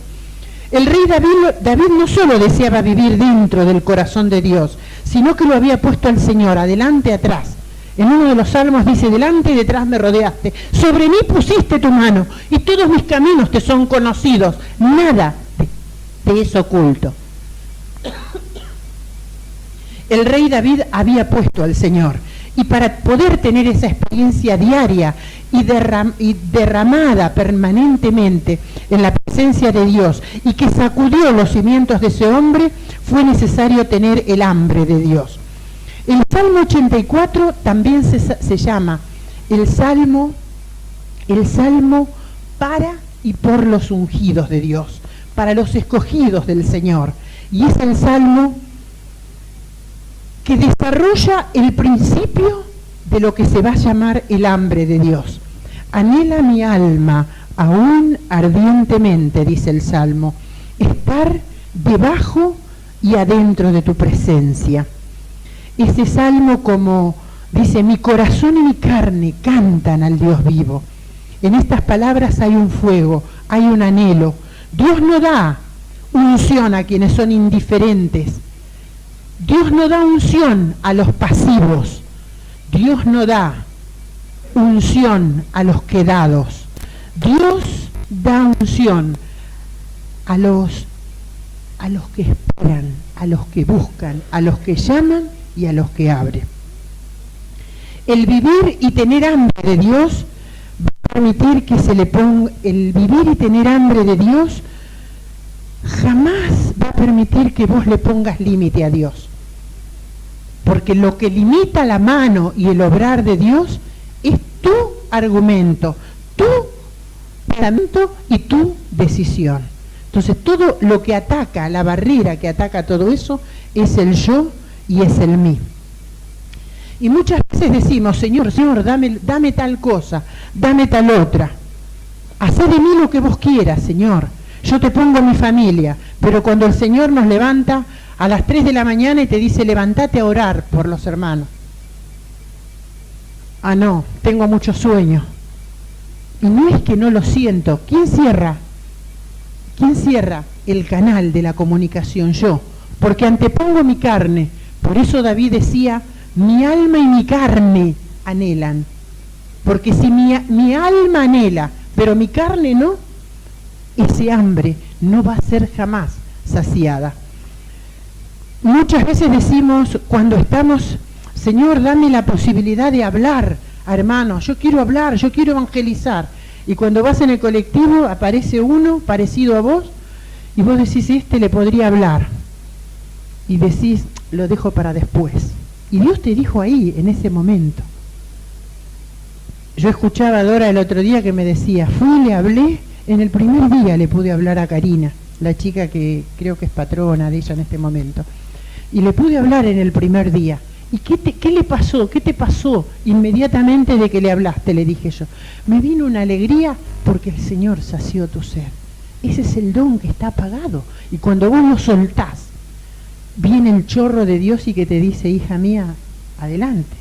El rey David no solo deseaba vivir dentro del corazón de Dios, sino que lo había puesto al Señor, adelante, atrás. En uno de los salmos dice: delante y detrás me rodeaste, sobre mí pusiste tu mano, y todos mis caminos te son conocidos, nada te es oculto. El rey David había puesto al Señor, y para poder tener esa experiencia diaria y derramada permanentemente en la presencia de Dios, y que sacudió los cimientos de ese hombre, fue necesario tener el hambre de Dios. El Salmo 84 también se llama el Salmo para y por los ungidos de Dios, para los escogidos del Señor. Y es el Salmo que desarrolla el principio de lo que se va a llamar el hambre de Dios. Anhela mi alma aún ardientemente, dice el Salmo, estar debajo y adentro de tu presencia. Ese salmo, como Dice, mi corazón y mi carne cantan al Dios vivo. En estas palabras hay un fuego, hay un anhelo. Dios no da unción a quienes son indiferentes. Dios no da unción a los pasivos. Dios no da unción a los quedados. Dios da unción a los que esperan, a los que buscan, a los que llaman y a los que abren. El vivir y tener hambre de Dios va a permitir que se le ponga, el vivir y tener hambre de Dios jamás va a permitir que vos le pongas límite a Dios. Porque lo que limita la mano y el obrar de Dios es tu argumento, tu pensamiento y tu decisión. Entonces todo lo que ataca, la barrera que ataca todo eso, es el yo y es el mí. Y muchas veces decimos, Señor, dame tal cosa, dame tal otra. Hacé de mí lo que vos quieras, Señor. Yo te pongo mi familia. Pero cuando el Señor nos levanta a las 3 de la mañana y te dice, levantate a orar por los hermanos. Ah, no, tengo mucho sueño. Y no es que no lo siento. ¿Quién cierra el canal de la comunicación? Yo. Porque antepongo mi carne. Por eso David decía, mi alma y mi carne anhelan. Porque si mi alma anhela, pero mi carne no, ese hambre no va a ser jamás saciada. Muchas veces decimos, cuando estamos, Señor, dame la posibilidad de hablar, hermano, yo quiero hablar, yo quiero evangelizar. Y cuando vas en el colectivo aparece uno parecido a vos y vos decís, este le podría hablar. Y decís, lo dejo para después. Y Dios te dijo ahí, en ese momento. Yo escuchaba a Dora el otro día que me decía, fui y le hablé, en el primer día le pude hablar a Karina, la chica que creo que es patrona de ella en este momento. Y le pude hablar en el primer día. ¿Y qué le pasó? ¿Qué te pasó inmediatamente de que le hablaste? Le dije yo. Me vino una alegría porque el Señor sació tu ser. Ese es el don que está apagado. Y cuando vos lo soltás, viene el chorro de Dios y que te dice, hija mía, adelante.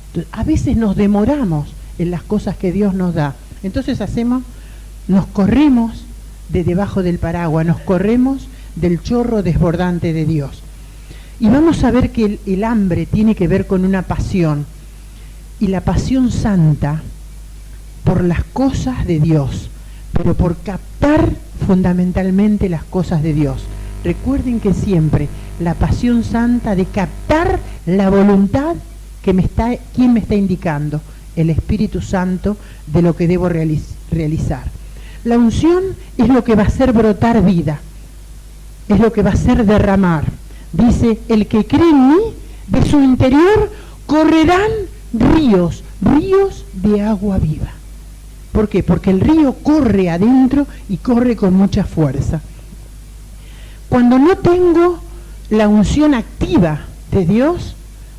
Entonces, a veces nos demoramos en las cosas que Dios nos da. Entonces nos corremos de debajo del paraguas, nos corremos del chorro desbordante de Dios. Y vamos a ver que el hambre tiene que ver con una pasión, y la pasión santa por las cosas de Dios, pero por captar fundamentalmente las cosas de Dios. Recuerden que siempre la pasión santa de captar la voluntad ¿quién me está indicando? El Espíritu Santo de lo que debo realizar. La unción es lo que va a hacer brotar vida, es lo que va a hacer derramar. Dice, el que cree en mí, de su interior correrán ríos de agua viva. ¿Por qué? Porque el río corre adentro y corre con mucha fuerza. Cuando no tengo la unción activa de Dios,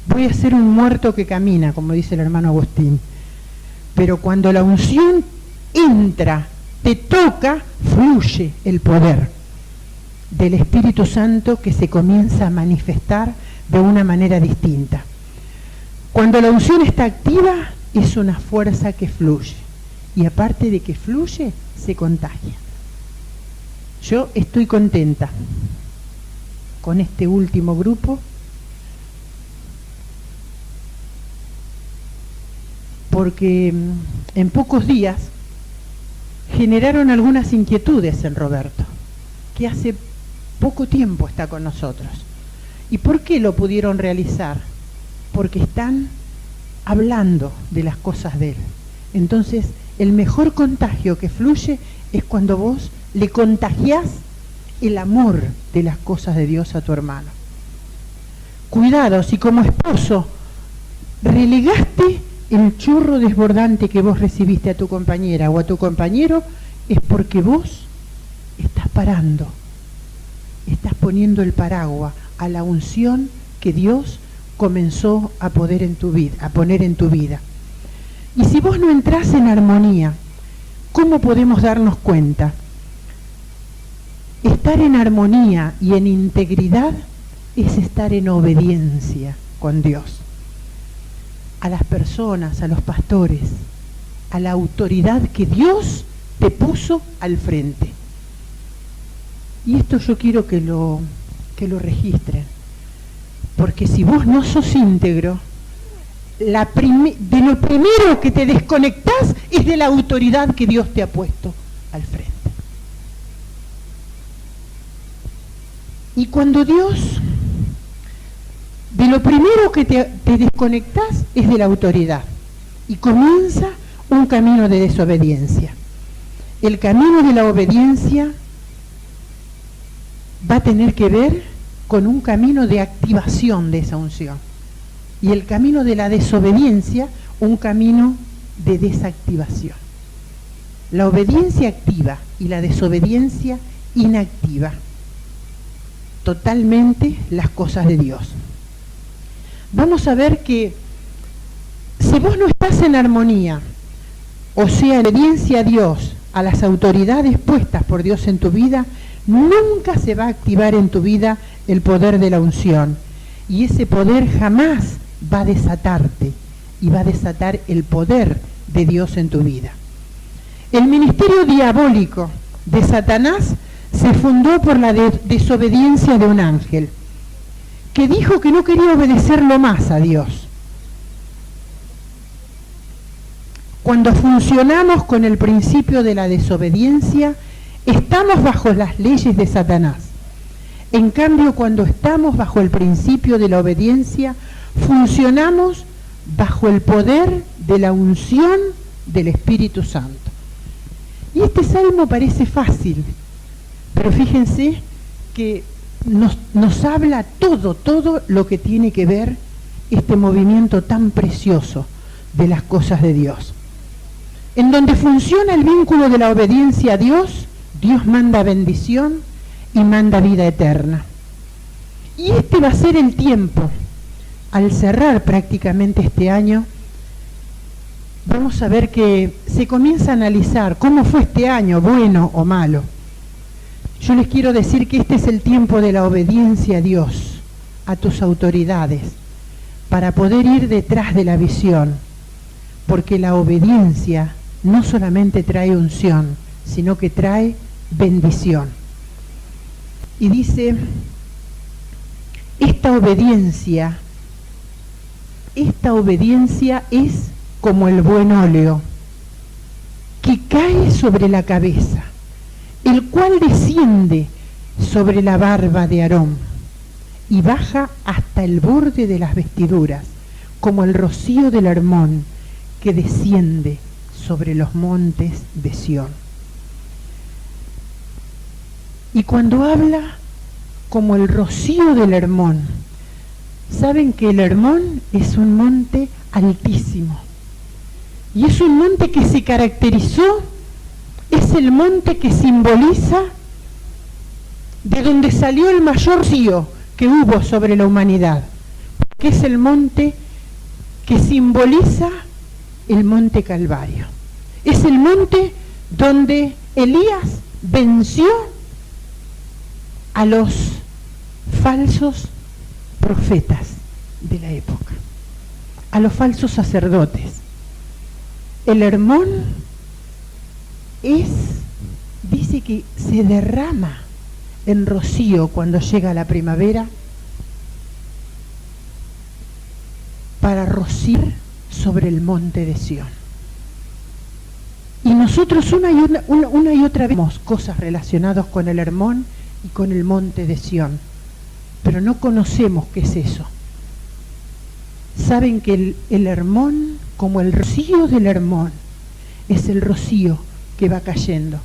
voy a ser un muerto que camina, como dice el hermano Agustín. Pero cuando la unción entra, te toca, fluye el poder del Espíritu Santo que se comienza a manifestar de una manera distinta. Cuando la unción está activa, es una fuerza que fluye. Y aparte de que fluye, se contagia. Yo estoy contenta con este último grupo, porque en pocos días generaron algunas inquietudes en Roberto, que hace poco tiempo está con nosotros. ¿Y por qué lo pudieron realizar? Porque están hablando de las cosas de él. Entonces, el mejor contagio que fluye es cuando vos le contagiás el amor de las cosas de Dios a tu hermano. Cuidado, si como esposo relegaste el chorro desbordante que vos recibiste a tu compañera o a tu compañero, es porque vos estás parando, estás poniendo el paraguas a la unción que Dios comenzó a poner en tu vida. Y si vos no entrás en armonía, ¿cómo podemos darnos cuenta? Estar en armonía y en integridad es estar en obediencia con Dios. a las personas, a los pastores, a la autoridad que Dios te puso al frente. Y esto yo quiero que lo registren, porque si vos no sos íntegro, de lo primero que te desconectás es de la autoridad que Dios te ha puesto al frente. Y cuando Dios, de lo primero que te desconectás es de la autoridad, y comienza un camino de desobediencia. El camino de la obediencia va a tener que ver con un camino de activación de esa unción. Y el camino de la desobediencia, un camino de desactivación. La obediencia activa y la desobediencia inactiva totalmente las cosas de Dios. Vamos a ver que si vos no estás en armonía, o sea, en obediencia a Dios, a las autoridades puestas por Dios en tu vida, nunca se va a activar en tu vida el poder de la unción. Y ese poder jamás va a desatarte y va a desatar el poder de Dios en tu vida. El ministerio diabólico de Satanás se fundó por la desobediencia de un ángel que dijo que no quería obedecerlo más a Dios. Cuando funcionamos con el principio de la desobediencia, estamos bajo las leyes de Satanás. En cambio, cuando estamos bajo el principio de la obediencia, funcionamos bajo el poder de la unción del Espíritu Santo. Y este salmo parece fácil, pero fíjense que nos habla todo lo que tiene que ver este movimiento tan precioso de las cosas de Dios. En donde funciona el vínculo de la obediencia a Dios, Dios manda bendición y manda vida eterna. Y este va a ser el tiempo. Al cerrar prácticamente este año, vamos a ver que se comienza a analizar cómo fue este año, bueno o malo. Yo les quiero decir que este es el tiempo de la obediencia a Dios, a tus autoridades, para poder ir detrás de la visión, porque la obediencia no solamente trae unción, sino que trae bendición. Y dice, esta obediencia es como el buen óleo que cae sobre la cabeza, el cual desciende sobre la barba de Aarón y baja hasta el borde de las vestiduras, como el rocío del Hermón que desciende sobre los montes de Sión. Y cuando habla como el rocío del Hermón, saben que el Hermón es un monte altísimo. Y es un monte que se caracterizó, es el monte que simboliza de donde salió el mayor rocío que hubo sobre la humanidad. Que es el monte que simboliza el monte Calvario. Es el monte donde Elías venció a los falsos profetas de la época, a los falsos sacerdotes. El Hermón dice que se derrama en rocío cuando llega la primavera para rociar sobre el monte de Sión. Y nosotros una y otra vez vemos cosas relacionadas con el Hermón y con el monte de Sión, pero no conocemos qué es eso. Saben que el Hermón, como el rocío del Hermón, es el rocío que va cayendo.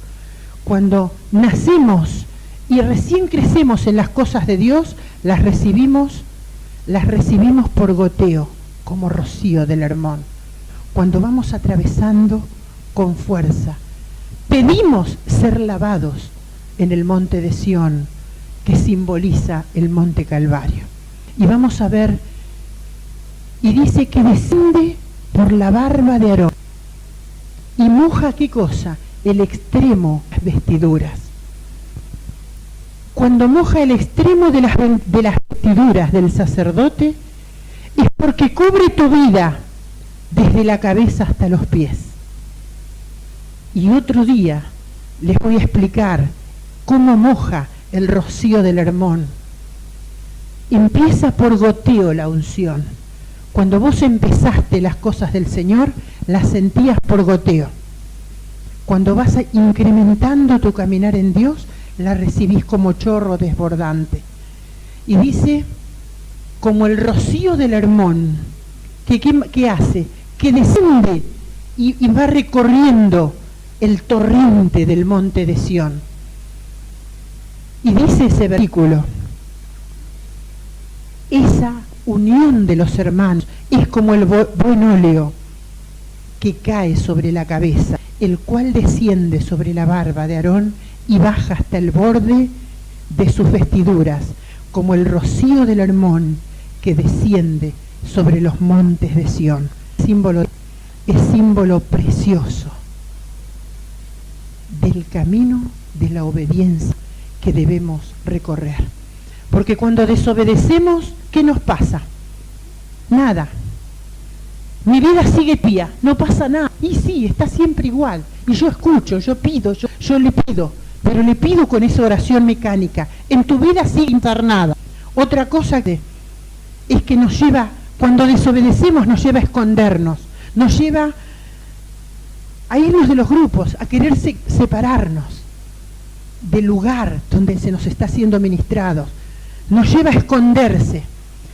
Cuando nacemos y recién crecemos en las cosas de Dios, las recibimos por goteo, como rocío del Hermón. Cuando vamos atravesando con fuerza, pedimos ser lavados en el monte de Sión, que simboliza el monte Calvario. Y vamos a ver, y dice que desciende por la barba de Aarón y moja, ¿qué cosa? El extremo de las vestiduras. Cuando moja el extremo de las vestiduras del sacerdote, es porque cubre tu vida desde la cabeza hasta los pies. Y otro día les voy a explicar cómo moja el rocío del Hermón. Empieza por goteo la unción. Cuando vos empezaste las cosas del Señor, las sentías por goteo. Cuando vas incrementando tu caminar en Dios, la recibís como chorro desbordante. Y dice, como el rocío del Hermón, ¿qué hace? Que desciende y va recorriendo el torrente del monte de Sión. Y dice ese versículo, esa unión de los hermanos es como el buen óleo que cae sobre la cabeza, el cual desciende sobre la barba de Aarón y baja hasta el borde de sus vestiduras, como el rocío del Hermón que desciende sobre los montes de Sión. Es símbolo precioso del camino de la obediencia que debemos recorrer. Porque cuando desobedecemos, ¿qué nos pasa? Nada. Mi vida sigue pía, no pasa nada. Y sí, está siempre igual. Y yo escucho, yo pido, yo le pido, pero le pido con esa oración mecánica. En tu vida sigue internada. Otra cosa es que nos lleva, cuando desobedecemos, nos lleva a escondernos, nos lleva a irnos de los grupos, a querer separarnos del lugar donde se nos está siendo ministrados. Nos lleva a esconderse.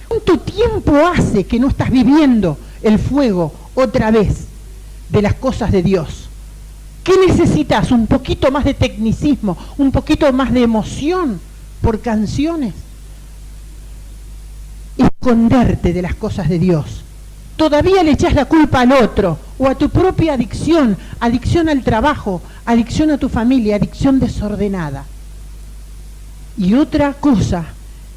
¿Cuánto tiempo hace que no estás viviendo el fuego otra vez de las cosas de Dios? ¿Qué necesitas? ¿Un poquito más de tecnicismo? ¿Un poquito más de emoción por canciones? Esconderte de las cosas de Dios. Todavía le echás la culpa al otro o a tu propia adicción, adicción al trabajo, adicción a tu familia, adicción desordenada. Y otra cosa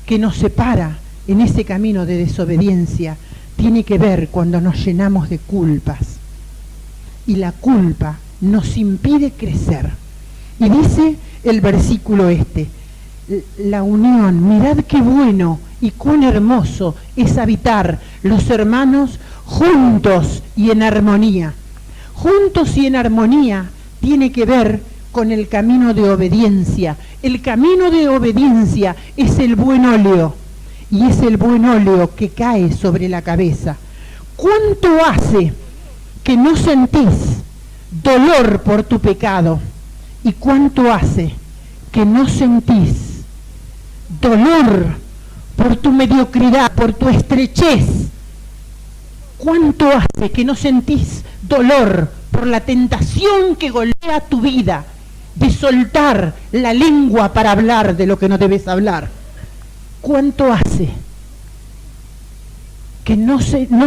que nos separa en ese camino de desobediencia tiene que ver cuando nos llenamos de culpas. Y la culpa nos impide crecer. Y dice el versículo la unión, mirad qué bueno y cuán hermoso es habitar los hermanos juntos y en armonía. Juntos y en armonía tiene que ver con el camino de obediencia. El camino de obediencia es el buen óleo, y es el buen óleo que cae sobre la cabeza. ¿Cuánto hace que no sentís dolor por tu pecado? ¿Y cuánto hace que no sentís dolor por tu mediocridad, por tu estrechez? ¿Cuánto hace que no sentís dolor por la tentación que golpea tu vida de soltar la lengua para hablar de lo que no debes hablar? ¿Cuánto hace que no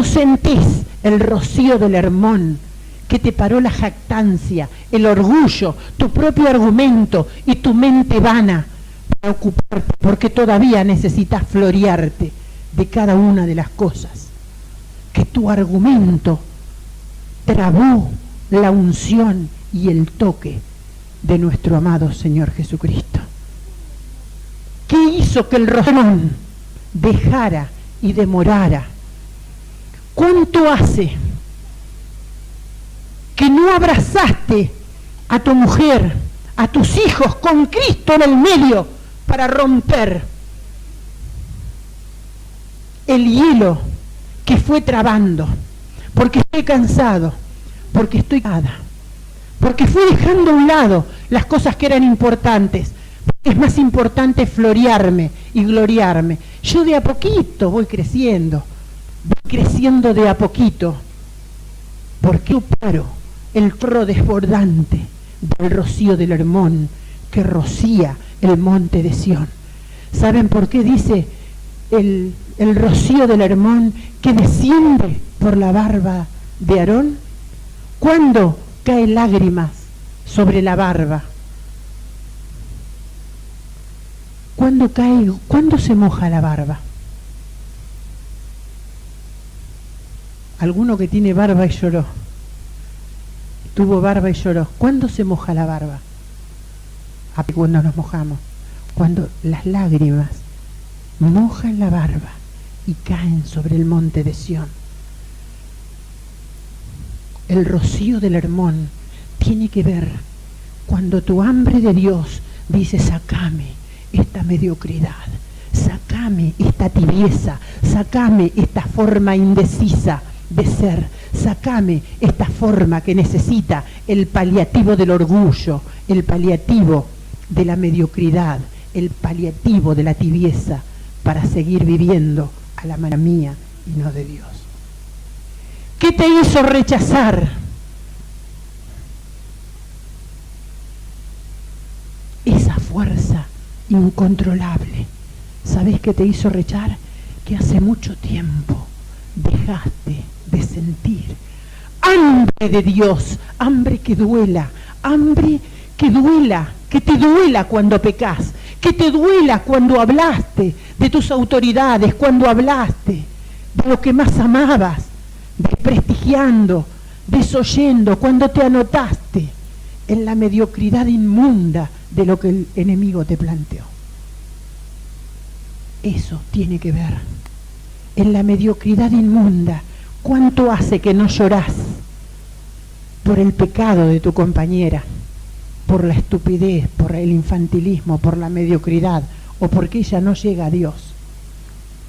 sentís el rocío del Hermón que te paró la jactancia, el orgullo, tu propio argumento y tu mente vana para ocuparte, porque todavía necesitas florearte de cada una de las cosas? Que tu argumento trabó la unción y el toque de nuestro amado Señor Jesucristo. ¿Qué hizo que el rocío dejara y demorara? ¿Cuánto hace que no abrazaste a tu mujer, a tus hijos con Cristo en el medio para romper el hielo que fue trabando? Porque estoy cansado, porque estoy cansada, porque fui dejando a un lado las cosas que eran importantes. Es más importante florearme y gloriarme. Yo de a poquito voy creciendo de a poquito, porque yo paro el chorro desbordante del rocío del Hermón que rocía el monte de Sión. ¿Saben por qué dice el rocío del Hermón que desciende por la barba de Aarón? ¿Cuándo caen lágrimas sobre la barba? ¿Cuándo se moja la barba? Alguno que tiene barba y lloró. Tuvo barba y lloró. ¿Cuándo se moja la barba? Cuando nos mojamos. Cuando las lágrimas mojan la barba y caen sobre el monte de Sión. El rocío del Hermón tiene que ver cuando tu hambre de Dios dice: sacame esta mediocridad, sacame esta tibieza, sacame esta forma indecisa de ser, sacame esta forma que necesita el paliativo del orgullo, el paliativo de la mediocridad, el paliativo de la tibieza, para seguir viviendo a la manera mía y no de Dios. ¿Qué te hizo rechazar esa fuerza incontrolable? ¿Sabes qué te hizo rechazar? Que hace mucho tiempo dejaste de sentir hambre de Dios, hambre que duela, hambre que duela, que te duela cuando pecas, que te duela cuando hablaste de tus autoridades, cuando hablaste de lo que más amabas, desprestigiando, desoyendo, cuando te anotaste en la mediocridad inmunda de lo que el enemigo te planteó. Eso tiene que ver. En la mediocridad inmunda, ¿cuánto hace que no llorás por el pecado de tu compañera, por la estupidez, por el infantilismo, por la mediocridad, o porque ella no llega a Dios?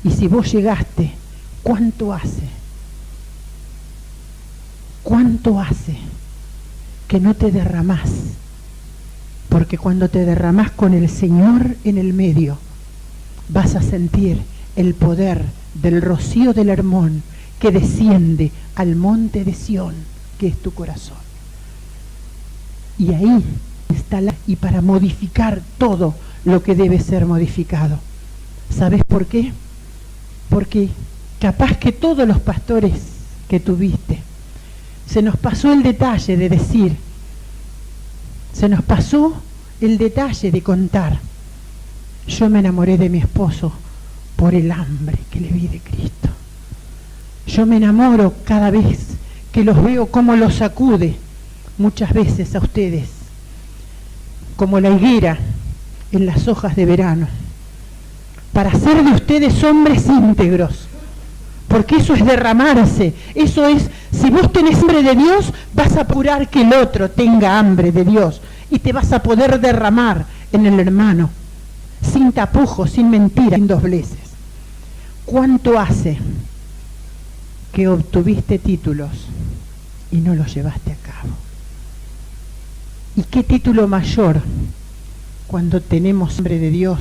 Y si vos llegaste, ¿cuánto hace? ¿Cuánto hace que no te derramás? Porque cuando te derramás con el Señor en el medio, vas a sentir el poder del rocío del Hermón que desciende al monte de Sión, que es tu corazón. Y ahí está y para modificar todo lo que debe ser modificado. ¿Sabes por qué? Porque capaz que todos los pastores que tuviste, se nos pasó el detalle de decir, se nos pasó el detalle de contar: yo me enamoré de mi esposo por el hambre que le vi de Cristo. Yo me enamoro cada vez que los veo cómo los sacude muchas veces a ustedes, como la higuera en las hojas de verano, para hacer de ustedes hombres íntegros. Porque eso es derramarse, eso es, si vos tenés hambre de Dios, vas a apurar que el otro tenga hambre de Dios y te vas a poder derramar en el hermano, sin tapujos, sin mentiras, sin dobleces. ¿Cuánto hace que obtuviste títulos y no los llevaste a cabo? ¿Y qué título mayor cuando tenemos hambre de Dios,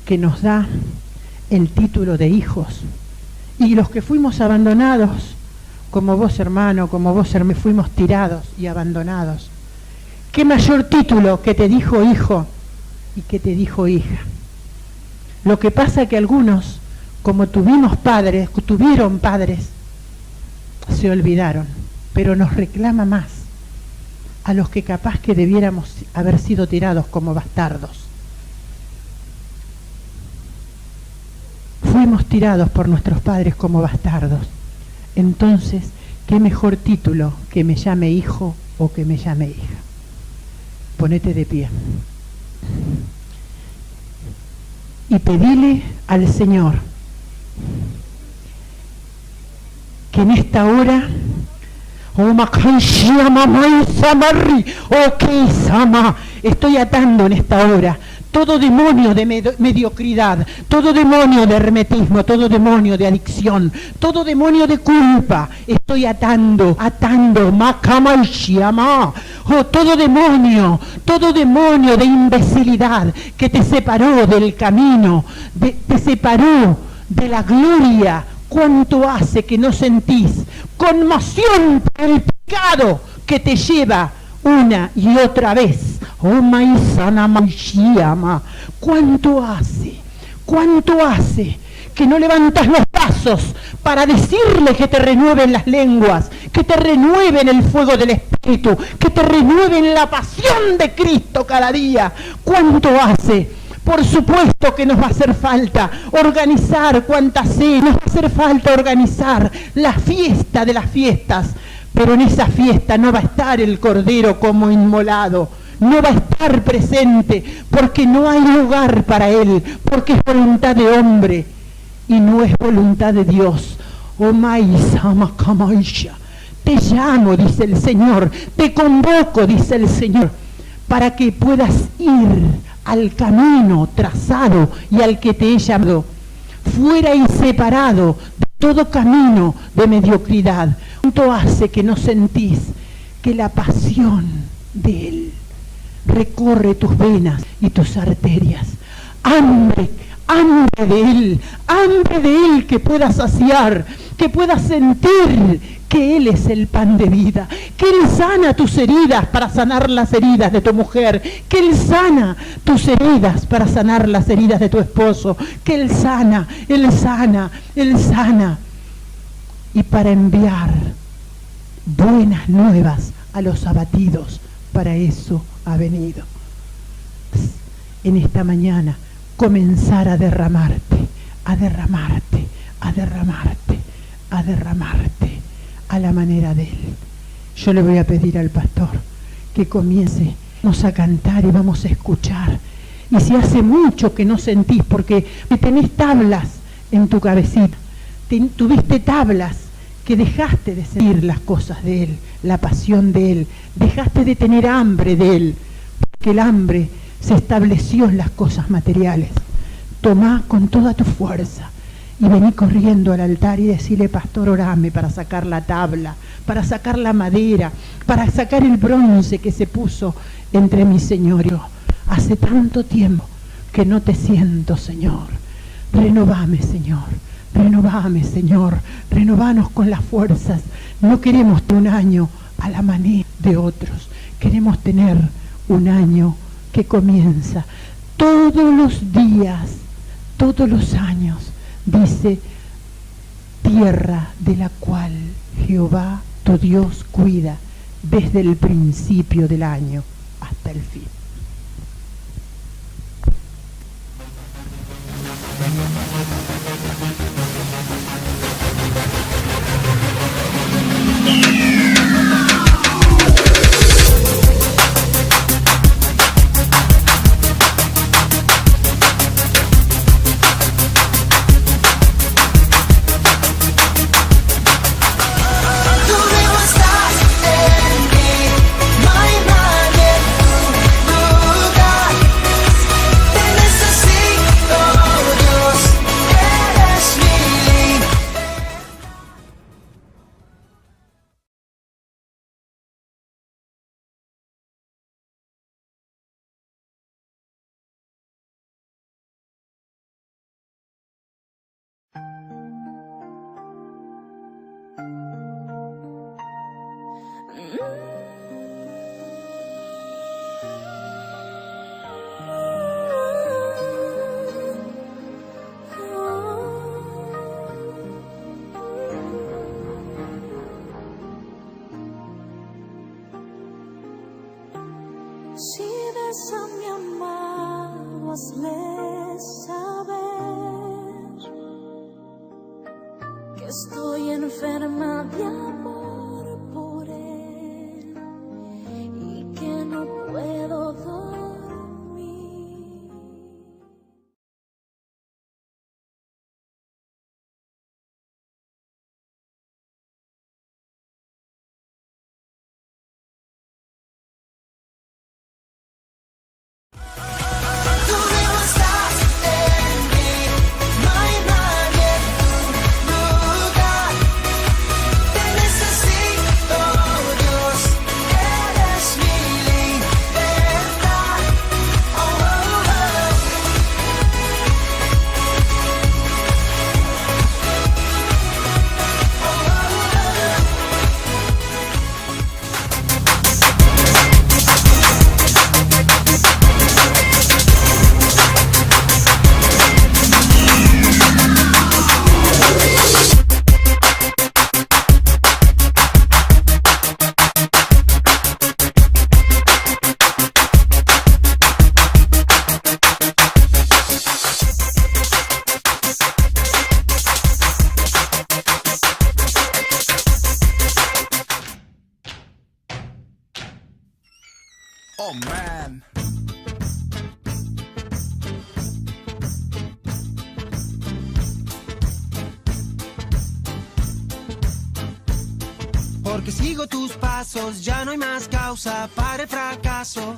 que nos da el título de hijos? Y los que fuimos abandonados, como vos hermano, como vos hermano, fuimos tirados y abandonados. ¿Qué mayor título que te dijo hijo y que te dijo hija? Lo que pasa es que algunos, como tuvieron padres, se olvidaron, pero nos reclama más a los que capaz que debiéramos haber sido tirados como bastardos. Fuimos tirados por nuestros padres como bastardos. Entonces, ¿qué mejor título que me llame hijo o que me llame hija? Ponete de pie. Y pedile al Señor que en esta hora, estoy atando en esta hora todo demonio de mediocridad, todo demonio de hermetismo, todo demonio de adicción, todo demonio de culpa. Estoy atando, todo demonio de imbecilidad que te separó del camino, te separó de la gloria. ¿Cuánto hace que no sentís conmoción por el pecado que te lleva una y otra vez? ¿Cuánto hace que no levantas los brazos para decirle que te renueven las lenguas, que te renueven el fuego del Espíritu, que te renueven la pasión de Cristo cada día? ¿Cuánto hace? Por supuesto que nos va a hacer falta organizar cuantas cenas, nos va a hacer falta organizar la fiesta de las fiestas, pero en esa fiesta no va a estar el Cordero como inmolado, no va a estar presente, porque no hay lugar para él, porque es voluntad de hombre y no es voluntad de Dios. Te llamo, dice el Señor, te convoco, dice el Señor, para que puedas ir al camino trazado y al que te he llamado, fuera y separado de todo camino de mediocridad. ¿Cuánto hace que no sentís que la pasión de Él recorre tus venas y tus arterias? Hambre de Él que puedas saciar, que puedas sentir que Él es el pan de vida, que Él sana tus heridas para sanar las heridas de tu mujer, que Él sana tus heridas para sanar las heridas de tu esposo, que Él sana, y para enviar buenas nuevas a los abatidos. Para eso ha venido. En esta mañana comenzar a derramarte a la manera de Él. Yo le voy a pedir al pastor que comience, vamos a cantar y vamos a escuchar. Y si hace mucho que no sentís, porque tenés tablas en tu cabecita, tuviste tablas que dejaste de sentir las cosas de Él, la pasión de Él, dejaste de tener hambre de Él, porque el hambre se estableció en las cosas materiales. Tomá con toda tu fuerza y vení corriendo al altar y decirle: pastor, orame para sacar la tabla, para sacar la madera, para sacar el bronce que se puso entre mi Señor y yo. Hace tanto tiempo que no te siento, Señor. Renovame, Señor. Renovanos con las fuerzas. No queremos un año a la manera de otros. Queremos tener un año que comienza todos los días, todos los años, dice: tierra de la cual Jehová tu Dios cuida desde el principio del año hasta el fin. Si ves a mi amado, hazle saber que estoy enferma de amor por él y que no puedo dormir. Oh man. Porque sigo tus pasos, ya no hay más causa para el fracaso.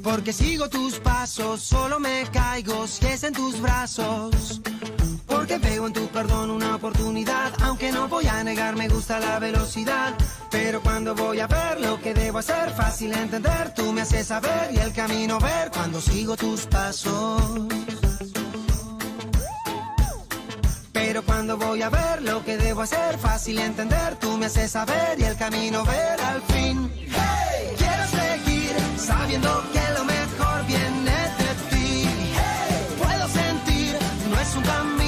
Porque sigo tus pasos, solo me caigo si es en tus brazos. Porque veo en tu perdón una oportunidad, aunque no voy a negar, me gusta la velocidad. Pero cuando voy a ver lo que debo hacer, fácil entender, tú me haces saber y el camino ver cuando sigo tus pasos. Pero cuando voy a ver lo que debo hacer, fácil entender, tú me haces saber y el camino ver al fin. Hey, quiero seguir sabiendo que lo mejor viene de ti. Hey, puedo sentir, no es un camino